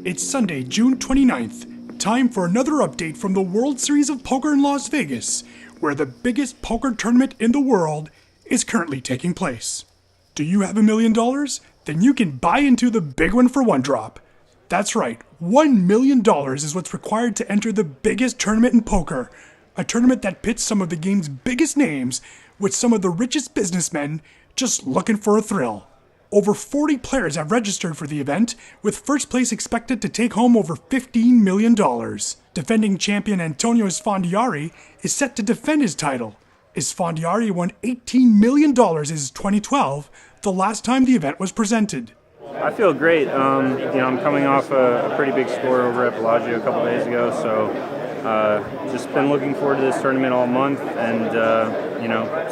It's Sunday, June 29th. Time for another update from the World Series of Poker in Las Vegas, where the biggest poker tournament in the world is currently taking place. Do you have $1 million? Then you can buy into the big one for one drop. That's right, $1 million is what's required to enter the biggest tournament in poker, a tournament that pits some of the game's biggest names with some of the richest businessmen just looking for a thrill. Over 40 players have registered for the event, with first place expected to take home over $15 million. Defending champion Antonio Esfandiari is set to defend his title. Esfandiari won $18 million in 2012, the last time the event was presented. I feel great. I'm coming off a pretty big score over at Bellagio a couple days ago, so just been looking forward to this tournament all month, and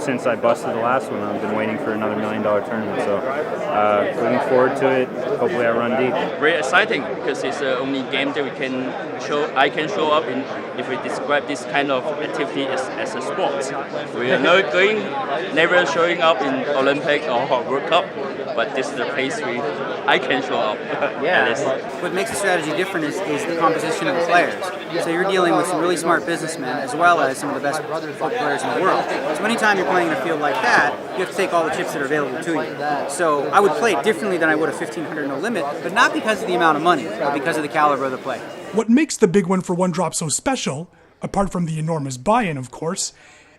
since I busted the last one, I've been waiting for another $1 million tournament, so looking forward to it. Hopefully I run deep. Very exciting because it's the only game that I can show up in if we describe this kind of activity as a sport. We are never showing up in Olympic or World Cup, but this is the place I can show up. Yeah. What makes the strategy different is the composition of the players. So you're dealing with some really smart businessmen as well as some of the best poker players in the world. So anytime you're playing in a field like that, you have to take all the chips that are available to you. So I would play it differently than I would a 1500 no limit, but not because of the amount of money, but because of the caliber of the play. What makes the big one for one drop so special, apart from the enormous buy-in of course,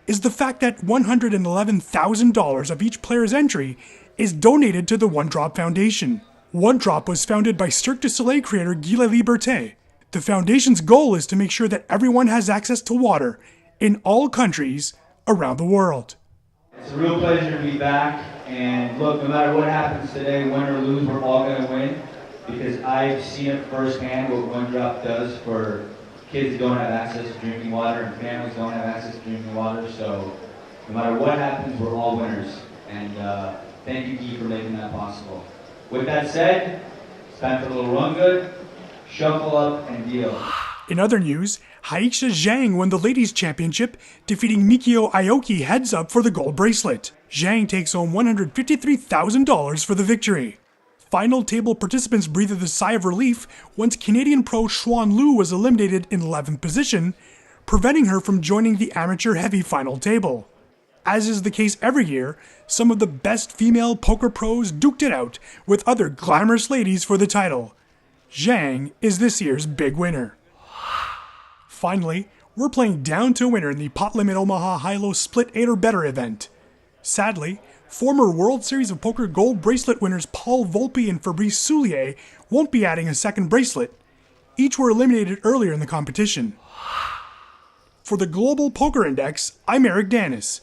is the fact that $111,000 of each player's entry is donated to the One Drop Foundation. One Drop was founded by Cirque du Soleil creator Guy Laliberté. The foundation's goal is to make sure that everyone has access to water in all countries around the world. It's a real pleasure to be back, and look, no matter what happens today, win or lose, we're all going to win, because I've seen it firsthand what One Drop does for kids who don't have access to drinking water and families who don't have access to drinking water. So no matter what happens, we're all winners, and thank you, Guy, for making that possible. With that said, it's time for a little run good, shuffle up, and deal. In other news, Haisha Zhang won the ladies' championship, defeating Mikio Aoki heads up for the gold bracelet. Zhang takes home $153,000 for the victory. Final table participants breathed a sigh of relief once Canadian pro Xuan Lu was eliminated in 11th position, preventing her from joining the amateur heavy final table. As is the case every year, some of the best female poker pros duked it out with other glamorous ladies for the title. Zhang is this year's big winner. Finally, we're playing down to winner in the Pot Limit Omaha High-Low Split 8 or better event. Sadly, former World Series of Poker gold bracelet winners Paul Volpe and Fabrice Soulier won't be adding a second bracelet. Each were eliminated earlier in the competition. For the Global Poker Index, I'm Eric Danis.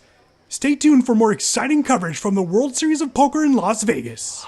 Stay tuned for more exciting coverage from the World Series of Poker in Las Vegas.